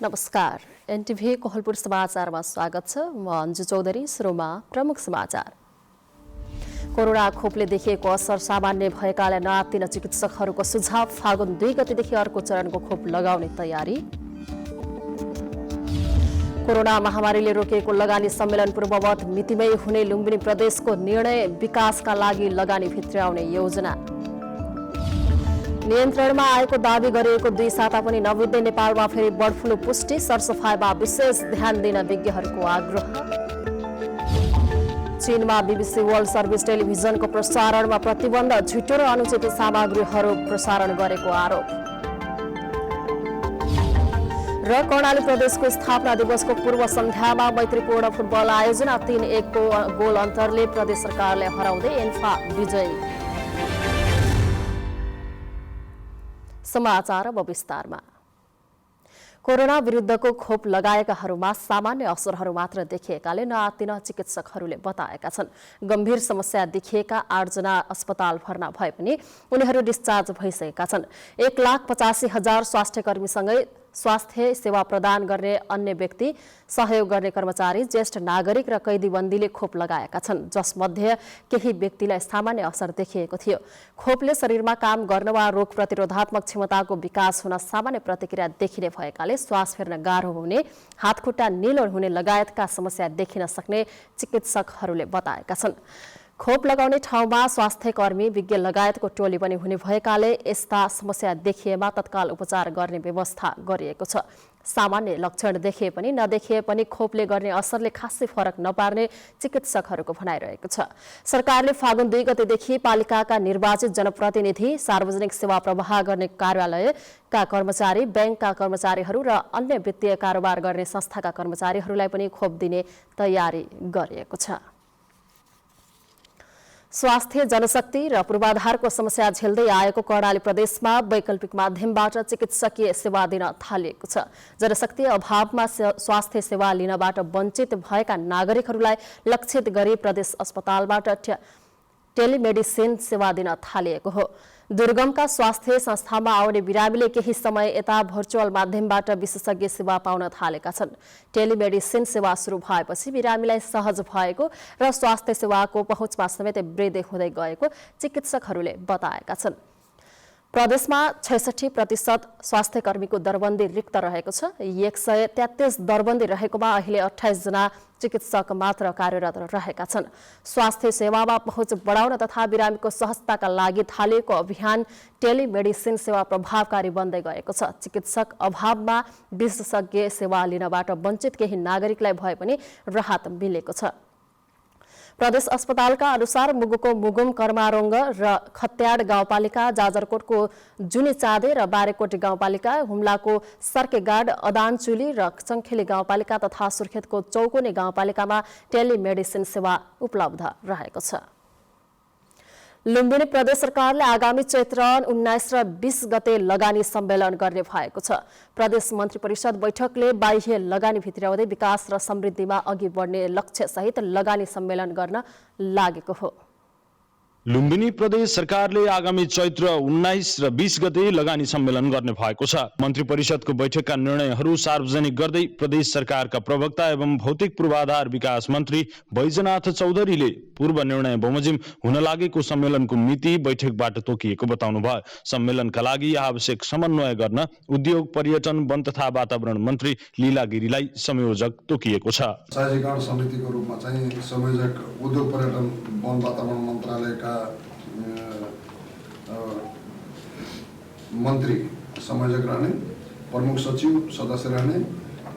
नमस्कार, एनटिभी कोहलपुर समाचारमा स्वागत छ। म अन्जु चौधरी। सुरुमा प्रमुख समाचार। कोरोना खोपले देखिएको असर सामान्य भएकाले नआत्तिन चिकित्सकहरूको सुझाव। फागुन 2 गतेदेखि अर्को चरणको खोप लगाउने तयारी। कोरोना महामारीले रोकिएको लगानी सम्मेलन पूर्ववत मितिमै हुने लुम्बिनी प्रदेशको निर्णय। विकासका लागि लगानी भित्र्याउने योजना। नियन्त्रणमा आएको दावी गरिएको 2 साता पनि नबित्दै नेपालमा फेरि बर्ड फ्लू पुष्टि। सरसफाइमा विशेष ध्यान दिन विज्ञहरूको आग्रह। चीनमा बीबीसी वर्ल्ड सर्भिस टेलिभिजनको प्रसारणमा प्रतिबन्ध। झुटो र अनुचित सामग्रीहरू प्रसारण गरेको आरोप। र कर्णाली प्रदेशको स्थापना दिवसको पूर्व सन्ध्यामा मैत्रीपूर्ण फुटबल आयोजना। 3-1 को गोल अन्तरले प्रदेश सरकारले हराउँदै एन्फा विजयी। समाचार अब विस्तारमा। कोरोना विरुद्धको खोप लगाएकाहरूमा सामान्य असरहरू मात्र देखिएकाले नआत्तिन चिकित्सकहरूले बताएका छन्। गम्भीर समस्या देखिएका 8 जना अस्पताल भर्ना भए पनि उनीहरू डिस्चार्ज भइसकेका छन्। 1,85,000 स्वास्थ्यकर्मीसँगै स्वास्थ्य सेवा प्रदान गर्ने अन्य व्यक्ति, सहयोग गर्ने कर्मचारी, ज्येष्ठ नागरिक र कैदीबन्दीले खोप लगाएका छन्, जसमध्ये केही व्यक्तिलाई सामान्य असर देखिएको थियो। खोपले शरीरमा काम गर्न वा रोग प्रतिरोधात्मक क्षमताको विकास हुन सामान्य प्रतिक्रिया देखिने भएकाले श्वास फेर्न गाह्रो हुने, हातखुट्टा निलो हुने लगायतका समस्या देखिन सक्ने चिकित्सकहरूले बताएका छन्। खोप लगाउने ठाउँमा स्वास्थ्यकर्मी, विज्ञ लगायतको टोली पनि हुने भएकाले यस्ता समस्या देखिएमा तत्काल उपचार गर्ने व्यवस्था गरिएको छ। सामान्य लक्षण देखिए पनि नदेखिए पनि खोपले गर्ने असरले खासै फरक नपार्ने चिकित्सकहरूको भनाइरहेको छ। सरकारले फागुन 2 गतेदेखि पालिकाका निर्वाचित जनप्रतिनिधि, सार्वजनिक सेवा प्रवाह गर्ने कार्यालयका कर्मचारी, बैंकका कर्मचारीहरू र अन्य वित्तीय कारोबार गर्ने संस्थाका कर्मचारीहरूलाई पनि खोप दिने तयारी गरिएको छ। स्वास्थ्य, जनशक्ति र पूर्वाधारको समस्या झेल्दै आएको कर्णाली प्रदेशमा वैकल्पिक माध्यमबाट चिकित्सकीय सेवा दिन थालिएको छ। जनशक्ति अभावमा स्वास्थ्य सेवा लिनबाट वञ्चित भएका नागरिकहरूलाई लक्षित गरी प्रदेश अस्पतालबाट टेलिमेडिसिन सेवा दिन थालिएको हो। दुर्गमका स्वास्थ्य संस्थामा आउने बिरामीले केही समय यता भर्चुअल माध्यमबाट विशेषज्ञ सेवा पाउन थालेका छन्। टेलिमेडिसिन सेवा सुरु भएपछि बिरामीलाई सहज भएको र स्वास्थ्य सेवाको पहुँचमा समेत वृद्धि हुँदै गएको चिकित्सकहरूले बताएका छन्। प्रदेशमा 66% स्वास्थ्यकर्मीको दरबन्दी रिक्त रहेको छ। 133 दरबन्दी रहेकोमा अहिले 28 जना चिकित्सक मात्र कार्यरत रहेका छन्। स्वास्थ्य सेवामा पहुँच बढाउन तथा बिरामीको सहजताका लागि थालिएको अभियान टेलिमेडिसिन सेवा प्रभावकारी बन्दै गएको छ। चिकित्सक अभावमा विशेषज्ञ सेवा लिनबाट वञ्चित केही नागरिकलाई भए पनि राहत मिलेको छ। प्रदेश अस्पतालका अनुसार मुगुको मुगुम, कर्मारोङ्ग र खत्याड गाउँपालिका, जाजरकोटको जुनीचाँदे र बारेकोट गाउँपालिका, हुम्लाको सर्केगाड, अदानचुली र चङ्खेली गाउँपालिका तथा सुर्खेतको चौकोने गाउँपालिकामा टेलिमेडिसिन सेवा उपलब्ध रहेको छ। लुम्बिनी प्रदेश सरकारले आगामी चैत्र 19 र 20 गते लगानी सम्मेलन गर्ने भएको छ। प्रदेश मन्त्री परिषद बैठकले बाह्य लगानी भित्र्याउँदै विकास र समृद्धिमा अघि बढ्ने लक्ष्यसहित लगानी सम्मेलन गर्न लागेको हो। लुम्बिनी प्रदेश सरकारले आगामी चैत्र 19 र 20 गते लगानी सम्मेलन गर्ने भएको छ। मन्त्री परिषदको बैठकका निर्णयहरू सार्वजनिक गर्दै प्रदेश सरकारका प्रवक्ता एवं भौतिक पूर्वाधार विकास मन्त्री बैजनाथ चौधरीले पूर्व निर्णय बमोजिम हुन लागेको सम्मेलनको मिति बैठकबाट तोकिएको बताउनुभयो। सम्मेलनका लागि आवश्यक समन्वय गर्न उद्योग, पर्यटन, वन तथा वातावरण मन्त्री लीला गिरीलाई संयोजक तोकिएको छ। साझेकरण समितिको रूपमा चाहिँ संयोजक उद्योग, पर्यटन, वन वातावरण मन्त्रालयका मन्त्री संयोजक रहने, प्रमुख सचिव सदस्य रहने,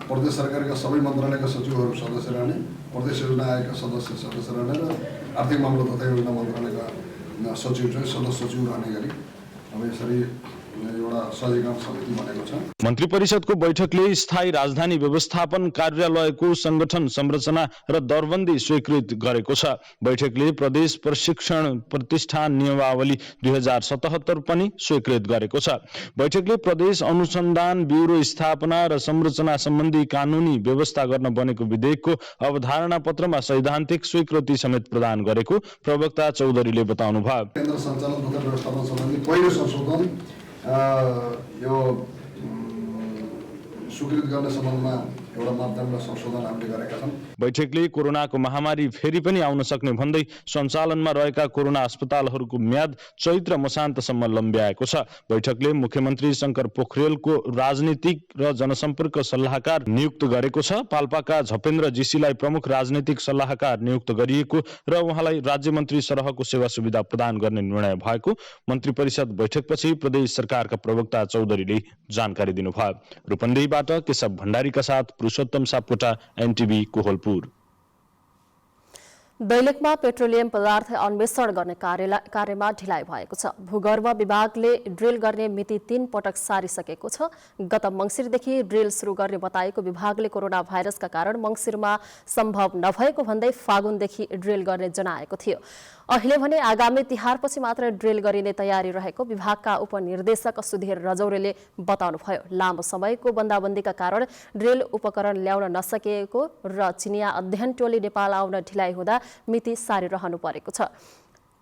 प्रदेश सरकारका सबै मन्त्रालयका सचिवहरू सदस्य रहने, प्रदेश योजना आयोगका सदस्य रहने र आर्थिक मामला तथा योजना मन्त्रालयका सचिव चाहिँ सदस्य सचिव रहने गरी अब यसरी एउटा साझेकरण समिति बनेको छ। मन्त्री परिषदको बैठकले स्थायी राजधानी व्यवस्थापन कार्यालयको संगठन संरचना र दरबन्दी स्वीकृत गरेको छ। बैठकले प्रदेश प्रशिक्षण प्रतिष्ठान नियमावली 2077 पनि स्वीकृत गरेको छ। बैठकले प्रदेश अनुसन्धान ब्युरो स्थापना र संरचना सम्बन्धी कानुनी व्यवस्था गर्न बनेको विधेयकको अवधारणा पत्रमा सैद्धान्तिक स्वीकृति समेत प्रदान गरेको प्रवक्ता चौधरीले बताउनुभयो। केन्द्र सञ्चालन तथा व्यवस्थापन सम्बन्धी पहिलो संशोधन यो स्वीकृत गर्ने सम्बन्धमा एउटा मापदण्ड संशोधन हामीले गरेका छन्। बैठकले कोरोनाको महामारी फेरि पनि आउन सक्ने भन्दै सञ्चालनमा रहेका कोरोना अस्पतालहरूको म्याद चैत्र मसान्तसम्म लम्ब्याएको छ। बैठकले मुख्यमन्त्री शंकर पोखरेलको राजनीतिक र जनसम्पर्क सल्लाहकार नियुक्त गरेको छ। पाल्पाका झपेन्द्र जीसीलाई प्रमुख राजनीतिक सल्लाहकार नियुक्त गरिएको र उहाँलाई राज्य मन्त्री सरहको सेवा सुविधा प्रदान गर्ने निर्णय भएको मन्त्री परिषद बैठकपछि प्रदेश सरकारका प्रवक्ता चौधरीले जानकारी दिनुभयो। रूपन्देहीबाट केशव भण्डारीका साथ पुरुषोत्तम सापकोटा, एनटिभी कोहलपुर। दैलेखमा पेट्रोलियम पदार्थ अन्वेषण गर्ने कार्यमा ढिलाइ भएको छ। भूगर्भ विभागले ड्रिल गर्ने मिति 3 पटक सारिसकेको छ। गत मङ्सिरदेखि ड्रिल सुरु गर्ने बताएको विभागले कोरोना भाइरसका कारण मङ्सिरमा सम्भव नभएको भन्दै फागुनदेखि ड्रिल गर्ने जनाएको थियो। अहिले भने आगामी तिहारपछि मात्र ड्रिल गरिने तयारी रहेको विभागका उपनिर्देशक सुधीर रजौरेले बताउनुभयो। लामो समयको बन्दाबन्दीका कारण ड्रिल उपकरण ल्याउन नसकेको र चिनिया अध्ययन टोली नेपाल आउन ढिलाइ हुँदा मिति सारिरहनु परेको छ।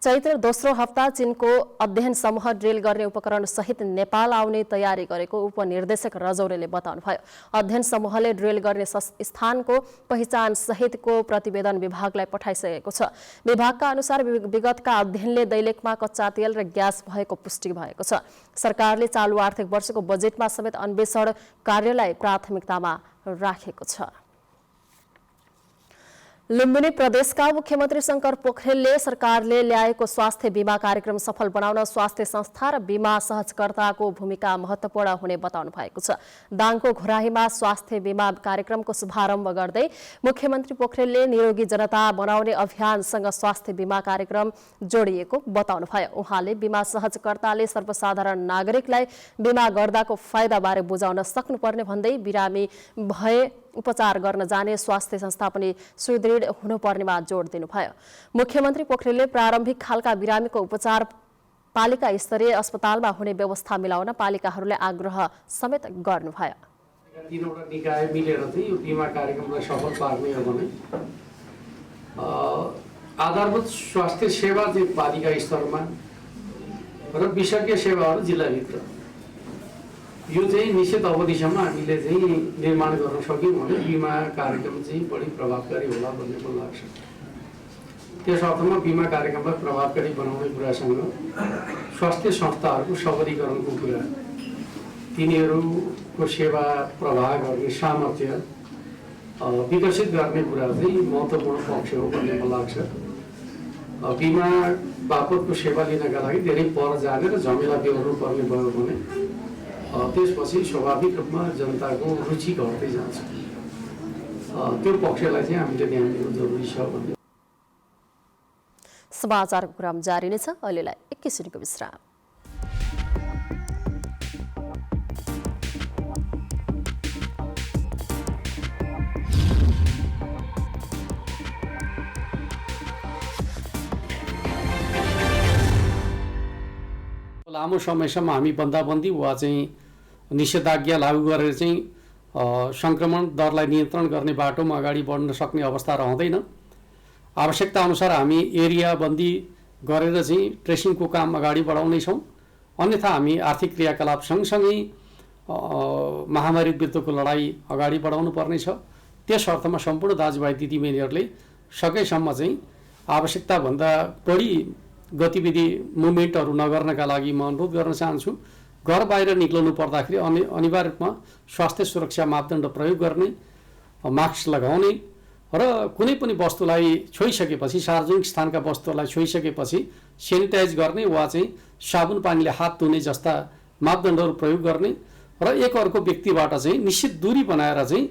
चैत्र दोस्रो हप्ता चीनको अध्ययन समूह ड्रिल गर्ने उपकरण सहित नेपाल आउने तयारी गरेको उपनिर्देशक रजौरेले बताउनुभयो। अध्ययन समूहले ड्रिल गर्ने स्थानको पहिचान सहितको प्रतिवेदन विभागलाई पठाइसकेको छ। विभागका अनुसार विगतका अध्ययनले दैलेखमा कच्चा तेल र ग्यास भएको पुष्टि भएको छ। सरकारले चालु आर्थिक वर्षको बजेटमा समेत अन्वेषण कार्यलाई प्राथमिकतामा राखेको छ। लुम्बिनी प्रदेशका मुख्यमन्त्री शंकर पोखरेलले सरकारले ल्याएको स्वास्थ्य बीमा कार्यक्रम सफल बनाउन स्वास्थ्य संस्था र बीमा सहजकर्ताको भूमिका महत्त्वपूर्ण हुने बताउनु भएको छ। दाङको घोराहीमा स्वास्थ्य बीमा कार्यक्रमको शुभारम्भ गर्दै मुख्यमन्त्री पोखरेलले निरोगी जनता बनाउने अभियानसँग स्वास्थ्य बीमा कार्यक्रम जोडिएको बताउनुभयो। उहाँले बीमा सहजकर्ताले सर्वसाधारण नागरिकलाई बीमा गर्दाको फाइदाबारे बुझाउन सक्नुपर्ने भन्दै बिरामी भए उपचार गर्न जाने स्वास्थ्य संस्था पनि सुदृढ हुनुपर्नेमा जोड दिनुभयो। मुख्यमन्त्री पोखरेलले प्रारम्भिक खालका बिरामीको उपचार पालिका स्तरीय अस्पतालमा हुने व्यवस्था मिलाउन पालिकाहरूलाई आग्रह समेत गर्नुभयो। तीनवटा निकाय मिलेर चाहिँ यो बीमा कार्यक्रमलाई सफल पार्ने हो भने आधारभूत स्वास्थ्य सेवा चाहिँ पालिका स्तरमा र विशेषज्ञ सेवाहरू जिल्लाभित्र यो चाहिँ निश्चित अवधिसम्म हामीले चाहिँ निर्माण गर्न सक्यौँ भने बीमा कार्यक्रम चाहिँ बढी प्रभावकारी होला भन्ने मलाई लाग्छ। त्यस अर्थमा बीमा कार्यक्रमलाई प्रभावकारी बनाउने कुरासँग स्वास्थ्य संस्थाहरूको सबलीकरणको कुरा, तिनीहरूको सेवा प्रवाह गर्ने सामर्थ्य विकसित गर्ने कुरा चाहिँ महत्त्वपूर्ण पक्ष हो भन्ने मलाई लाग्छ। बीमा बापतको सेवा लिनका लागि धेरै पर जाने र झमेला बेहोर्नु पर्ने भयो भने त्यसपछि स्वाभाविक रूपमा जनताको रुचि घट्दै जान्छ। त्यो पक्षलाई चाहिँ हामीले ध्यान दिनु जरुरी छ भन्ने। समाचारको क्रम जारी नै छ। अहिलेलाई एकैछिनको विश्राम। लामो समयसम्म हामी बन्दाबन्दी वा चाहिँ निषेधाज्ञा लागू गरेर चाहिँ सङ्क्रमण दरलाई नियन्त्रण गर्ने बाटोमा अगाडि बढ्न सक्ने अवस्था रहँदैन। आवश्यकता अनुसार हामी एरिया बन्दी गरेर चाहिँ ट्रेसिङको काम अगाडि बढाउनेछौँ। अन्यथा हामी आर्थिक क्रियाकलाप सँगसँगै महामारी विरुद्धको लडाईँ अगाडि बढाउनु पर्नेछ। त्यस अर्थमा सम्पूर्ण दाजुभाइ दिदीबहिनीहरूले सकेसम्म चाहिँ आवश्यकताभन्दा बढी गतिविधि मुभमेन्टहरू नगर्नका लागि म अनुरोध गर्न चाहन्छु। घर बाहिर निक्लनु पर्दाखेरि अनिवार्य रूपमा स्वास्थ्य सुरक्षा मापदण्ड प्रयोग गर्ने, मास्क लगाउने र कुनै पनि वस्तुलाई छोइसकेपछि, सार्वजनिक स्थानका वस्तुहरूलाई छोइसकेपछि सेनिटाइज गर्ने वा चाहिँ साबुन पानीले हात धुने जस्ता मापदण्डहरू प्रयोग गर्ने र एक अर्को व्यक्तिबाट चाहिँ निश्चित दूरी बनाएर चाहिँ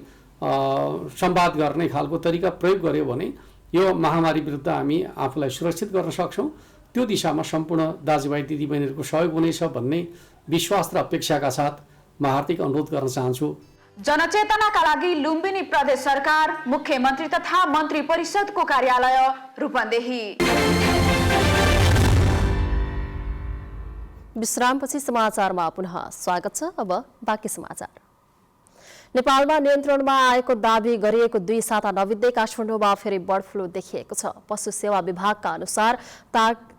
संवाद गर्ने खालको तरिका प्रयोग गर्यो भने यो महामारी विरुद्ध हामी आफूलाई सुरक्षित गर्न सक्छौँ। त्यो दिशामा सम्पूर्ण दाजुभाइ दिदीबहिनीहरूको सहयोग हुनेछ भन्ने विश्वास र अपेक्षाका साथ म हार्दिक अनुरोध गर्न चाहन्छु। जनचेतनाका लागि लुम्बिनी प्रदेश सरकार, मुख्यमन्त्री तथा मन्त्री परिषदको कार्यालय रूपन्देही। विश्रामपछि समाचारमा पुनः स्वागत छ। अब बाँकी समाचार। नेपालमा नियन्त्रणमा आएको दाबी गरिएको 2 साता नबित्दै काठमाडौँमा फेरि बर्ड फ्लू देखिएको छ। पशु सेवा विभागका अनुसार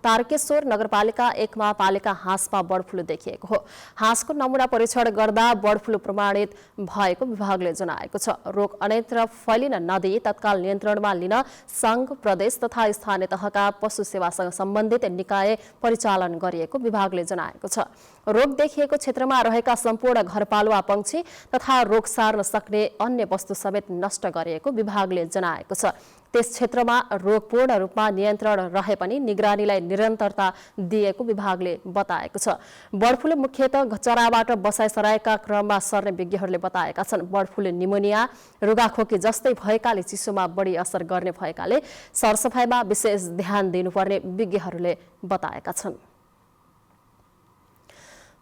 तारकेश्वर नगरपालिका 1 मा पालिका हाँसमा बर्ड फ्लू देखिएको हो। हाँसको नमुना परीक्षण गर्दा बर्ड फ्लू प्रमाणित भएको विभागले जनाएको छ। रोग अन्यत्र फैलिन नदिई तत्काल नियन्त्रणमा लिन संघ, प्रदेश तथा स्थानीय तहका पशु सेवासँग सम्बन्धित निकाय परिचालन गरिएको विभागले जनाएको छ। रोग देखिएको क्षेत्रमा रहेका सम्पूर्ण घरपालुवा पंक्षी तथा रोग सार्न सक्ने अन्य वस्तु समेत नष्ट गरिएको विभागले जनाएको छ। त्यस क्षेत्रमा रोग पूर्ण रूपमा नियन्त्रण रहे पनि निगरानीलाई निरन्तरता दिएको विभागले बताएको छ। बर्ड फ्लू मुख्यतः चराबाट बसाइसराएका क्रममा सर्ने विज्ञहरूले बताएका छन्। बर्ड फ्लूले निमोनिया, रुगाखोकी जस्तै भएकाले चिसोमा बढी असर गर्ने भएकाले सरसफाइमा विशेष ध्यान दिनुपर्ने विज्ञहरूले बताएका छन्।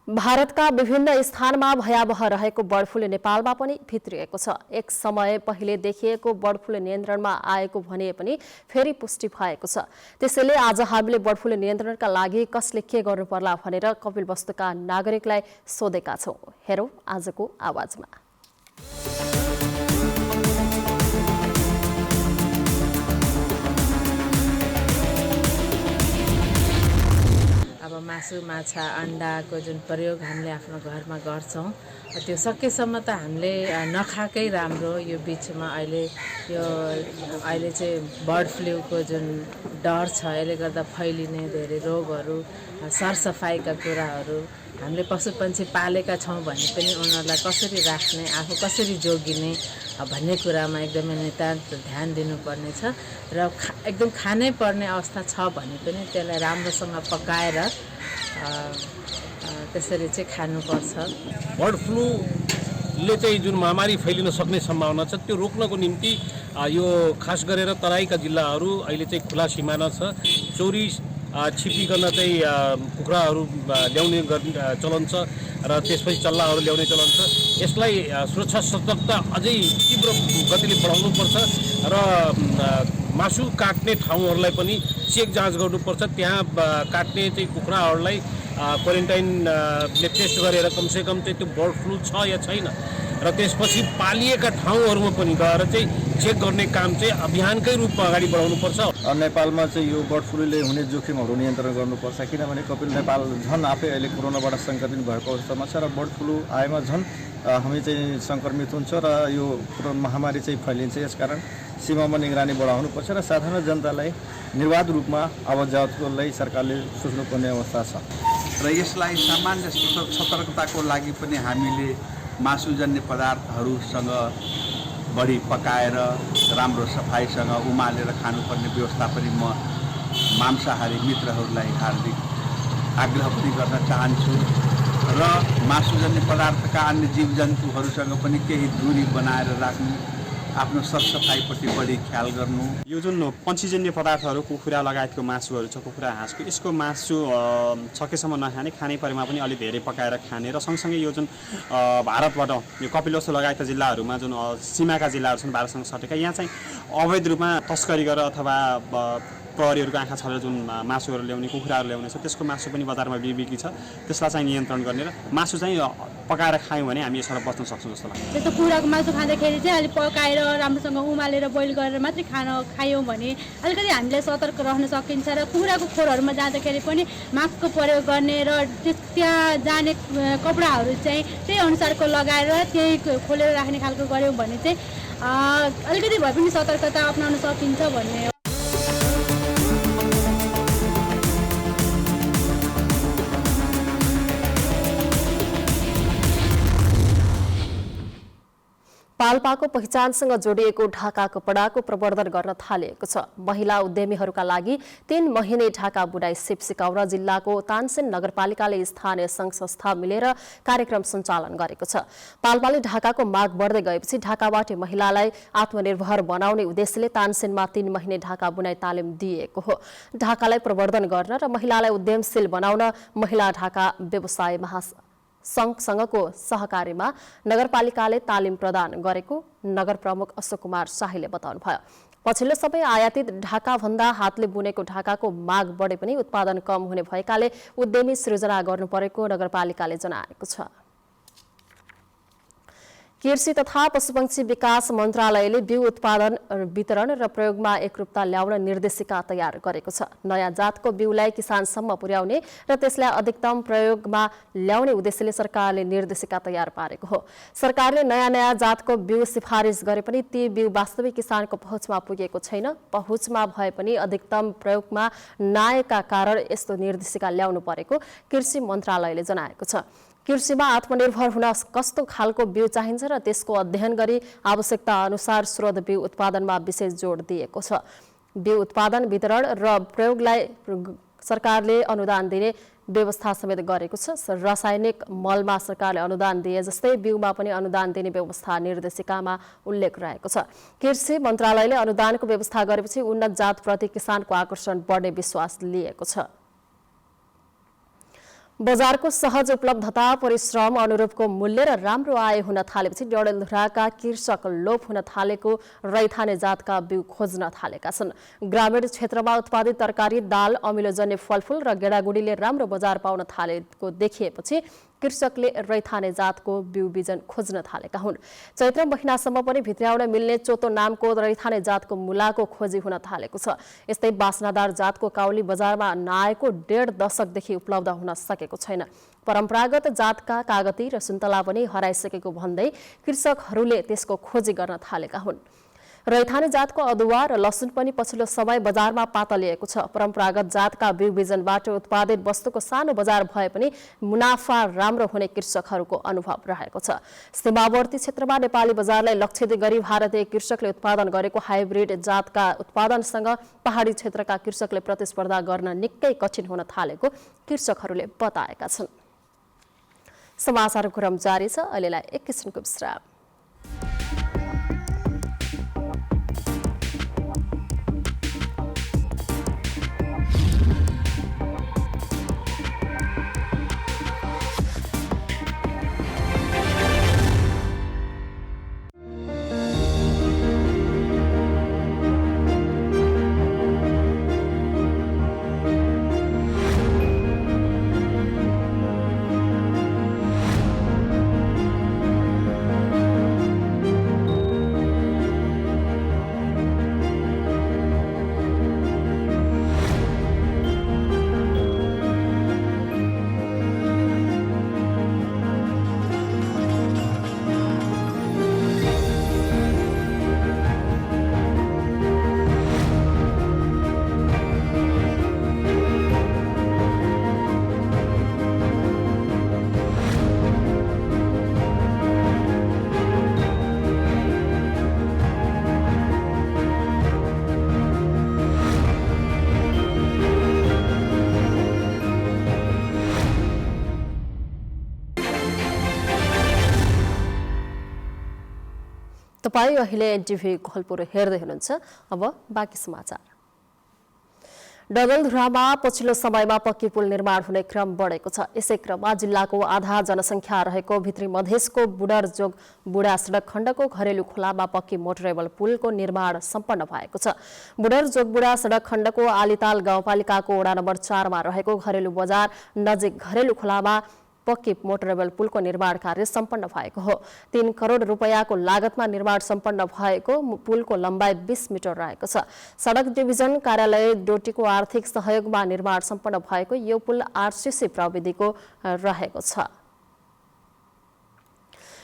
भारतका विभिन्न स्थानमा भयावह रहेको बर्ड फ्लूले नेपालमा पनि भित्रिएको छ। एक समय पहिले देखिएको बर्ड फ्लू नियन्त्रणमा आएको भने पनि फेरि पुष्टि भएको छ। त्यसैले आज हामीले बर्ड फ्लू नियन्त्रणका लागि कसले के गर्नुपर्ला भनेर कपिलवस्तुका नागरिकलाई सोधेका छौं। हेरौं आजको आवाजमा। अब मासु, माछा, अन्डाको जुन प्रयोग हामीले आफ्नो घरमा गर्छौँ त्यो सकेसम्म त हामीले नखाएकै राम्रो। यो बिचमा अहिले चाहिँ बर्ड फ्लूको जुन डर छ, यसले गर्दा फैलिने धेरै रोगहरू, सरसफाइका कुराहरू हामीले पशुपन्छी पालेका छौँ भने पनि उनीहरूलाई कसरी राख्ने, आफू कसरी जोगिने भन्ने कुरामा एकदमै नितान्त ध्यान दिनुपर्ने छ। र एकदम खानै पर्ने अवस्था छ भने पनि त्यसलाई राम्रोसँग पकाएर त्यसरी चाहिँ खानुपर्छ। बर्ड फ्लूले चाहिँ जुन महामारी फैलिन सक्ने सम्भावना छ त्यो रोक्नको निम्ति यो खास गरेर तराईका जिल्लाहरू अहिले चाहिँ खुला सिमाना छ। चोरी छिपिकन चाहिँ कुखुराहरू ल्याउने चलन छ र त्यसपछि चल्लाहरू ल्याउने चलन छ। यसलाई सुरक्षा सतर्कता अझै तीव्र गतिले बढाउनुपर्छ र मासु काट्ने ठाउँहरूलाई पनि चेक जाँच गर्नुपर्छ। त्यहाँ काट्ने चाहिँ कुखुराहरूलाई क्वारेन्टाइनले टेस्ट गरेर कमसेकम चाहिँ त्यो बर्ड फ्लू छ या छैन र त्यसपछि पालिएका ठाउँहरूमा पनि गएर चाहिँ चेक गर्ने काम चाहिँ अभियानकै रूपमा अगाडि बढाउनुपर्छ। नेपालमा चाहिँ यो बर्ड फ्लूले हुने जोखिमहरू नियन्त्रण गर्नुपर्छ, किनभने कपिल नेपाल झन् आफै अहिले कोरोनाबाट सङ्क्रमित भएको अवस्थामा छ र बर्ड फ्लू आएमा झन् हामी चाहिँ सङ्क्रमित हुन्छ र यो महामारी चाहिँ फैलिन्छ। यसकारण सीमामा निगरानी बढाउनुपर्छ र साधारण जनतालाई निर्वाध रूपमा आवाज जावतलाई सरकारले सोच्नुपर्ने अवस्था छ। र यसलाई सामान्य सतर्कताको लागि पनि हामीले मासुजन्य पदार्थहरूसँग बढी पकाएर राम्रो सफाइसँग उमालेर खानुपर्ने व्यवस्था पनि म मांसाहारी मित्रहरूलाई हार्दिक आग्रह पनि गर्न चाहन्छु र मासुजन्य पदार्थका अन्य जीवजन्तुहरूसँग पनि केही दूरी बनाएर राख्नु, आफ्नो सरसफाइपट्टि बढी ख्याल गर्नु। यो जुन पन्छीजन्य पदार्थहरू कुखुरा लगायतको मासुहरू छ, कुखुरा हाँसको, यसको मासु सकेसम्म नखाने, खाने परेमा पनि अलि धेरै पकाएर खाने र सँगसँगै यो जुन भारतबाट यो कपिलवस्तु लगायतका जिल्लाहरूमा जुन सीमाका जिल्लाहरू छन् भारतसँग सटेका, यहाँ चाहिँ अवैध रूपमा तस्करी गरेर अथवा प्रहरीहरूको आँखा छलेर जुन मासुहरू ल्याउने, कुखुराहरू ल्याउने छ, त्यसको मासु पनि बजारमा बिक्री छ। त्यसलाई चाहिँ नियन्त्रण गर्ने र मासु चाहिँ पकाएर खायौँ भने हामी यसबाट बच्न सक्छौँ जस्तो लाग्छ। जस्तो कुखुराको मासु खाँदाखेरि चाहिँ अलिक पकाएर राम्रोसँग उमालेर बोइल गरेर मात्रै खायौँ भने अलिकति हामीलाई सतर्क रहन सकिन्छ। र कुखुराको खोरहरूमा जाँदाखेरि पनि मास्कको प्रयोग गर्ने र त्यहाँ जाने कपडाहरू चाहिँ त्यही अनुसारको लगाएर त्यही खोलेर राख्ने खालको गऱ्यौँ भने चाहिँ अलिकति भए पनि सतर्कता अप्नाउन सकिन्छ भन्ने। पाल्पाको पहिचानसँग जोडिएको ढाका कपडाको प्रवर्धन गर्न थालिएको छ। महिला उद्यमीहरूका लागि 3 महिने ढाका बुनाई सिप सिकाउन जिल्लाको तानसेन नगरपालिकाले स्थानीय संघ संस्था मिलेर कार्यक्रम सञ्चालन गरेको छ। पाल्पाले ढाकाको माग बढ्दै गएपछि ढाकाबाट महिलालाई आत्मनिर्भर बनाउने उद्देश्यले तानसेनमा 3 महिने ढाका बुनाई तालिम दिएको हो। ढाकालाई प्रवर्धन गर्न र महिलालाई उद्यमशील बनाउन महिला ढाका व्यवसाय संघसँगको सहकारीमा नगरपालिकाले तालिम प्रदान गरेको नगर प्रमुख अशोक कुमार शाहीले बताउनुभयो। पछिल्लो समय आयातित ढाकाभन्दा हातले बुनेको ढाकाको माग बढे पनि उत्पादन कम हुने भएकाले उद्यमी सृजना गर्नु परेको नगरपालिकाले जनाएको छ। कृषि तथा पशुपक्षी विकास मन्त्रालयले बिउ उत्पादन वितरण र प्रयोगमा एकरूपता ल्याउन निर्देशिका तयार गरेको छ। नयाँ जातको बिउलाई किसानसम्म पुर्याउने र त्यसलाई अधिकतम प्रयोगमा ल्याउने उद्देश्यले सरकारले निर्देशिका तयार पारेको हो। सरकारले नयाँ जातको बिउ सिफारिस गरे पनि ती बिउ वास्तविक किसानको पहुँचमा पुगेको छैन। पहुँचमा भए पनि अधिकतम प्रयोगमा नआएका कारण यस्तो निर्देशिका ल्याउनु परेको कृषि मन्त्रालयले जनाएको छ। कृषिमा आत्मनिर्भर हुन कस्तो खालको बिउ चाहिन्छ र त्यसको अध्ययन गरी आवश्यकता अनुसार स्रोत बिउ उत्पादनमा विशेष जोड दिएको छ। बिउ उत्पादन वितरण र प्रयोगलाई सरकारले अनुदान दिने व्यवस्था समेत गरेको छ। रासायनिक मलमा सरकारले अनुदान दिए जस्तै बिउमा पनि अनुदान दिने व्यवस्था निर्देशिकामा उल्लेख रहेको छ। कृषि मन्त्रालयले अनुदानको व्यवस्था गरेपछि उन्नत जातप्रति किसानको आकर्षण बढ्ने विश्वास लिएको छ। बजारको सहज उपलब्धता, परिश्रम अनुरूपको मूल्य र राम्रो आय हुन थालेपछि डडेलधुराका कृषक लोप हुन थालेको रैथाने जातका बिउ खोज्न थालेका छन्। ग्रामीण क्षेत्रमा उत्पादित तरकारी, दाल, अमिलोजन्य फलफूल र गेडागुडीले राम्रो बजार पाउन थालेको देखिएपछि कृषकले रैथाने जातको बिउ बिजन खोज्न थालेका हुन्। चैत्र महिनासम्म पनि भित्र्याउन मिल्ने चोतो नामको रैथाने जातको मुलाको खोजी हुन थालेको छ। यस्तै बासनादार जातको काउली बजारमा नआएको 1.5 दशकदेखि उपलब्ध हुन सकेको छैन। परम्परागत जातका कागती र सुन्तला पनि हराइसकेको भन्दै कृषकहरूले त्यसको खोजी गर्न थालेका हुन्। रैथाने जातको अदुवा र लसुन पनि पछिल्लो समय बजारमा पाता लिएको छ। परम्परागत जातका बिउ बिजनबाट उत्पादित वस्तुको सानो बजार भए पनि मुनाफा राम्रो हुने कृषकहरूको अनुभव रहेको छ। सीमावर्ती क्षेत्रमा नेपाली बजारलाई लक्ष्य गरी भारतीय कृषकले उत्पादन गरेको हाइब्रिड जातका उत्पादनसँग पहाडी क्षेत्रका कृषकले प्रतिस्पर्धा गर्न निकै कठिन हुन थालेको कृषकहरूले बताएका छन्। समाचारको क्रम जारी छ। अहिलेलाई एक किसिमको विश्राम। तपाईं अहिले एनटिभी कोहलपुर हेर्दै हुनुहुन्छ। अब बाँकी समाचार। डडेलधुरामा पछिल्लो समयमा पक्की पुल निर्माण हुने क्रम बढेको छ। यसै क्रममा जिल्लाको आधा जनसङ्ख्या रहेको भित्री मधेसको बुडरजोग बुढा सडक खण्डको घरेलु खोलामा पक्की मोटरेबल पुलको निर्माण सम्पन्न भएको छ। बुडरजोग बुढा सडक खण्डको आलिताल गाउँपालिकाको वडा नम्बर 4 मा रहेको घरेलु बजार नजिक घरेलु खोलामा पक्की मोटरेबल पुलको निर्माण कार्य सम्पन्न भएको हो। 3 करोड रुपैयाँको लागतमा निर्माण सम्पन्न भएको पुलको लम्बाइ 20 मिटर रहेको छ। सडक डिभिजन कार्यालय डोटीको आर्थिक सहयोगमा निर्माण सम्पन्न भएको यो पुल आरसीसी प्रविधिको रहेको छ।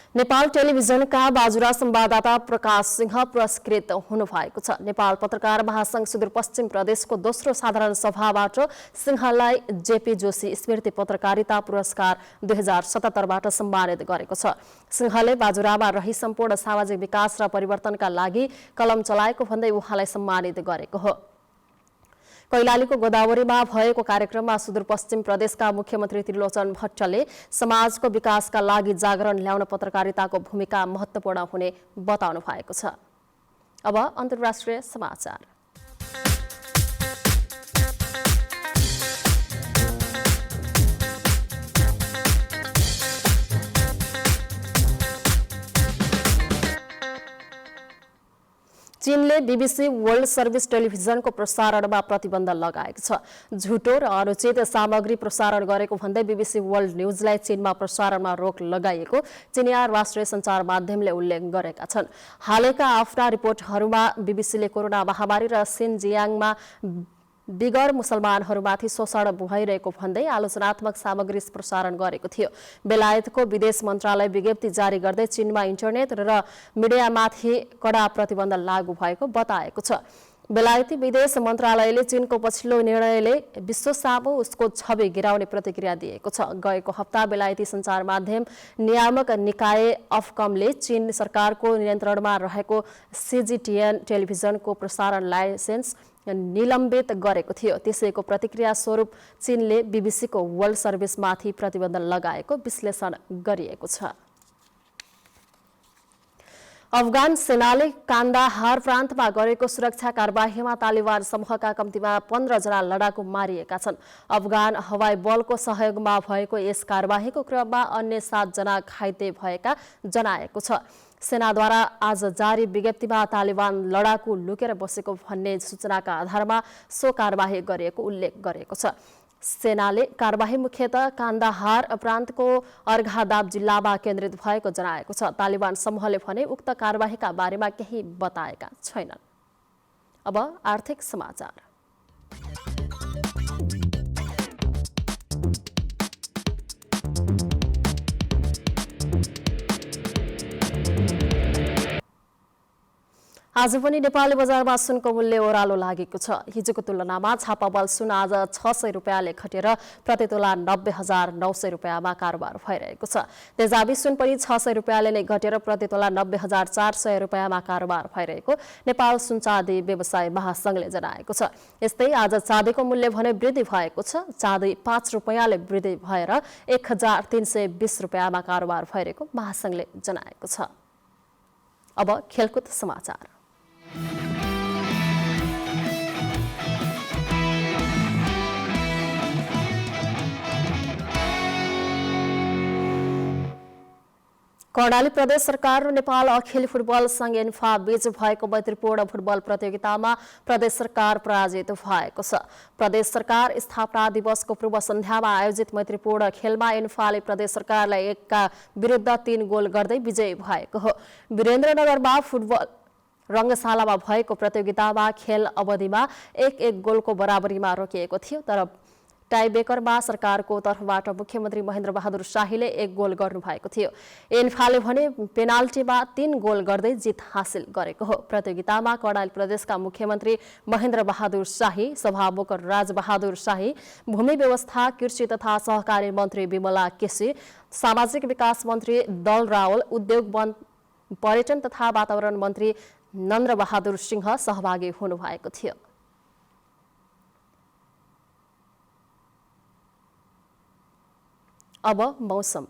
नेपाल टेलिभिजनका बाजुरा संवाददाता प्रकाश सिंह पुरस्कृत हुनुभएको छ। नेपाल पत्रकार महासंघ सुदूरपश्चिम प्रदेशको दोस्रो साधारण सभाबाट सिंहलाई जेपी जोशी स्मृति पत्रकारिता पुरस्कार 2077 बाट सम्मानित गरेको छ। सिंहले बाजुरामा रही सम्पूर्ण सामाजिक विकास र परिवर्तनका लागि कलम चलाएको भन्दै उहाँलाई सम्मानित गरेको हो। कैलालीको गोदावरीमा भएको कार्यक्रममा सुदूरपश्चिम प्रदेशका मुख्यमन्त्री त्रिलोचन भट्टले समाजको विकासका लागि जागरण ल्याउन पत्रकारिताको भूमिका महत्त्वपूर्ण हुने बताउनु भएको छ। अब अन्तर्राष्ट्रिय समाचार। चीनले बीबीसी वर्ल्ड सर्भिस टेलिभिजनको प्रसारणमा प्रतिबन्ध लगाएको छ। झुटो र अनुचित सामग्री प्रसारण गरेको भन्दै बीबीसी वर्ल्ड न्यूजलाई चीनमा प्रसारणमा रोक लगाइएको चीनिया राष्ट्रिय सञ्चार माध्यमले उल्लेख गरेका छन्। हालैका आफ्ना रिपोर्टहरूमा बीबीसीले कोरोना महामारी र सिनजियाङमा बिगर मुसलमानहरूमाथि शोषण भइरहेको भन्दै आलोचनात्मक सामग्री प्रसारण गरेको थियो। बेलायतको विदेश मन्त्रालय विज्ञप्ति जारी गर्दै चीनमा इन्टरनेट र मिडियामाथि कडा प्रतिबन्ध लागू भएको बताएको छ। बेलायती विदेश मन्त्रालयले चीनको पछिल्लो निर्णयले विश्व सामु उसको छवि गिराउने प्रतिक्रिया दिएको छ। गएको हप्ता बेलायती सञ्चार माध्यम नियामक निकाय अफकमले चीन सरकारको नियन्त्रणमा रहेको CGTN टेलिभिजनको प्रसारण लाइसेन्स निलम्बित गरेको थियो। त्यसैको प्रतिक्रिया स्वरूप चीनले बीबीसीको वर्ल्ड सर्भिसमाथि प्रतिबन्ध लगाएको विश्लेषण गरिएको छ। अफगान सेनाले कान्दाहार प्रान्तमा गरेको सुरक्षा कारबाहीमा तालिबान समूहका कम्तीमा 15 जना लडाकु मारिएका छन्। अफगान हवाई बलको सहयोगमा भएको यस कारबाहीको क्रममा अन्य 7 जना घाइते भएका जनाएको छ। सेनाद्वारा आज जारी विज्ञप्तिमा तालिबान लडाकु लुकेर बसेको भन्ने सूचनाका आधारमा सो कारबाही गरिएको उल्लेख गरेको छ। सेनाले कारबाही मुख्यतः कान्दाहार प्रान्तको अर्घादाब जिल्लामा केन्द्रित भएको जनाएको छ। तालिबान समूहले भने उक्त कारबाहीका बारेमा केही बताएका छैनन्। अब आर्थिक समाचार। आज पनि नेपाली बजारमा सुनको मूल्य ओह्रालो लागेको छ। हिजोको तुलनामा छापाबल सुन आज 600 रुपियाँले घटेर प्रति तोला 90,900 रुपियाँमा कारोबार भइरहेको छ। तेजाबी सुन पनि 600 रुपियाँले नै घटेर प्रति तोला 90,400 रुपियाँमा कारोबार भइरहेको नेपाल सुनचाँदी व्यवसाय महासंघले जनाएको छ। यस्तै आज चाँदीको मूल्य भने वृद्धि भएको छ। चाँदी 5 रुपियाँले वृद्धि भएर 1,320 रुपियाँमा कारोबार भइरहेको महासंघले जनाएको छ। अब खेलकुद समाचार। कर्णाली प्रदेश सरकार र नेपाल अखिल फुटबल संघ एन्फा बीच भएको मैत्रीपूर्ण फुटबल प्रतियोगितामा प्रदेश सरकार पराजित भएको छ। प्रदेश सरकार स्थापना दिवसको पूर्व सन्ध्यामा आयोजित मैत्रीपूर्ण खेलमा एन्फाले प्रदेश सरकारलाई 1 का विरुद्ध 3 गोल गर्दै विजयी भएको हो। वीरेन्द्रनगरमा फुटबल रङ्गशालामा भएको प्रतियोगितामा खेल अवधिमा 1-1 गोलको बराबरीमा रोकिएको थियो। तर टाइब्रेकरमा सरकारको तर्फबाट मुख्यमन्त्री महेन्द्र बहादुर शाहीले 1 गोल गर्नुभएको थियो। एन्फाले भने पेनाल्टीमा 3 गोल गर्दै जित हासिल गरेको हो। प्रतियोगितामा कर्णाली प्रदेशका मुख्यमन्त्री महेन्द्र बहादुर शाही, सभामुख राजबहादुर शाही, भूमि व्यवस्था, कृषि तथा सहकारी मन्त्री विमला केसी, सामाजिक विकास मन्त्री दल रावल, उद्योग वन पर्यटन तथा वातावरण मन्त्री नन्द्र बहादुर सिंह सहभागी हुनुभएको थियो। अब मौसम।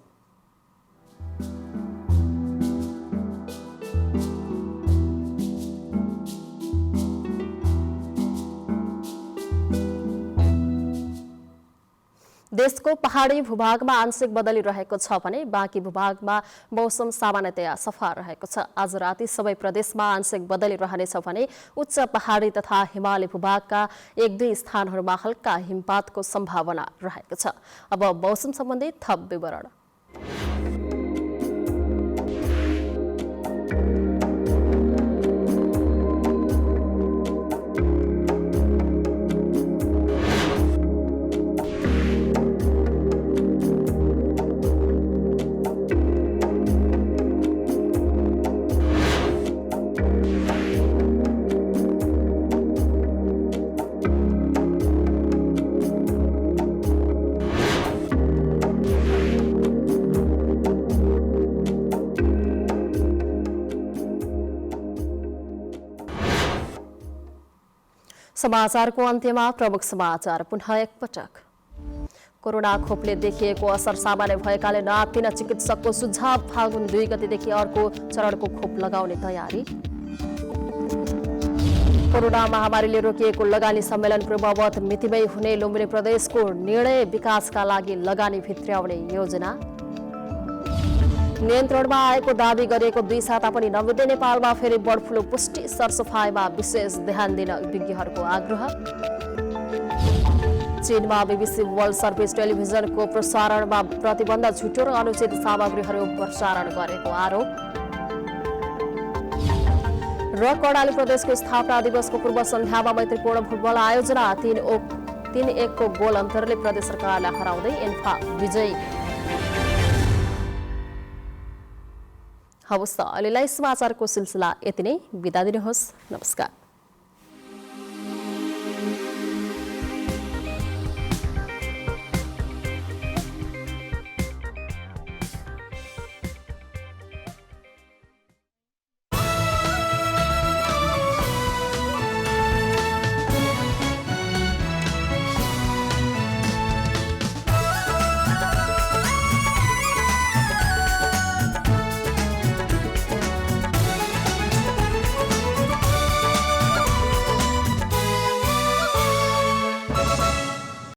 देशको पहाडी भूभागमा आंशिक बदली रहेको छ भने बाँकी भूभागमा मौसम सामान्यतया सफा रहेको छ। आज राति सबै प्रदेशमा आंशिक बदली रहनेछ भने उच्च पहाडी तथा हिमाली भूभागका 1-2 स्थानहरूमा हल्का हिमपातको सम्भावना रहेको छ। अब मौसम सम्बन्धी थप विवरण। समाचारको अन्त्यमा प्रमुख समाचार पुनः एकपटक। कोरोना खोपले देखिएको असर सामान्य भएकाले नआत्तिन चिकित्सकको सुझाव। फागुन 2 गतेदेखि अर्को चरणको खोप लगाउने तयारी। कोरोना महामारीले रोकिएको लगानी सम्मेलन पूर्ववत मितिमै हुने लुम्बिनी प्रदेशको निर्णय। विकासका लागि लगानी भित्र्याउने योजना। नियन्त्रणमा आएको दावी गरिएको 2 साता पनि नबित्दै नेपालमा फेरि बर्ड फ्लू पुष्टि सरसफाइमा विशेष ध्यान दिन विज्ञहरूको आग्रह। चीनमा बीबीसी वर्ल्ड सर्भिस टेलिभिजनको प्रसारणमा प्रतिबन्ध झुटो र अनुचित सामग्रीहरू प्रसारण गरेको आरोप। र कर्णाली प्रदेशको स्थापना दिवसको पूर्व सन्ध्यामा मैत्रीपूर्ण फुटबल आयोजना 3-1 को गोल अन्तरले प्रदेश सरकारलाई हराउँदै एन्फा विजयी। हवस् त अहिलेलाई समाचारको सिलसिला यति नै। बिदा दिनुहोस्। नमस्कार।